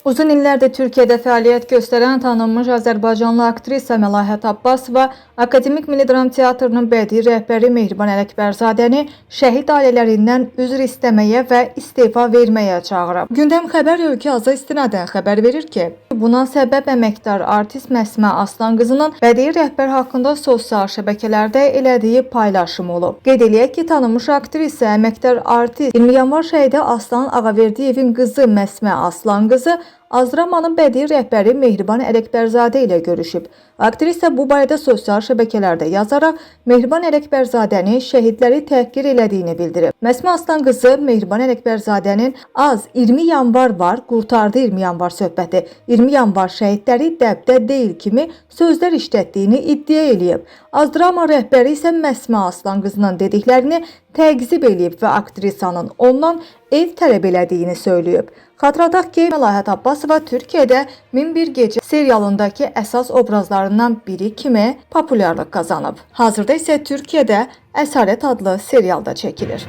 Uzun illərdir Türkiyədə fəaliyyət göstərən tanınmış Azərbaycanlı aktrisa Məlahət Abbasova Akademik Milli Dram Teatrının bədii rəhbəri Mehriban Ələkbərzadəni şəhid ailələrindən üzr istəməyə və istefa verməyə çağırıb. Gündəm xəbər ölkə aza istinadən xəbər verir ki, buna səbəb əməkdar artist Məsmə Aslanqızının bədii rəhbər haqqında sosial şəbəkələrdə elədiyi paylaşım olub. Qeyd eləyək ki, tanınmış aktrisa, əməkdar artist 20 yanvar şəhidi Aslan Ağaverdiyevin qızı Məsmə Aslanqızı Azramanın bədii rəhbəri Mehriban Ələkbərzadə ilə görüşüb. Aktrisa bu barədə sosial şəbəkələrdə yazaraq Mehriban Ələkbərzadəni şəhidləri təhqir elədiyini bildirib. Məsmə Aslanqızı Mehriban Ələkbərzadənin az 20 yanvar var, qurtardı 20 yanvar söhbəti, 20 yanvar şəhidləri dəbdə deyil kimi sözlər işlətdiyini iddia eləyib. Azdrama rəhbəri isə Məsmə Aslanqızının dediklərini təqzib eləyib və aktrisanın ondan ev tələb elədiyini söyləyib. Xatırladaq ki, Məlahət Abbasova Türkiyədə 1001 Gecə serialındakı əsas obrazlarından biri kimi populyarlıq qazanıb. Hazırda isə Türkiyədə Əsarət adlı serialda çəkilir.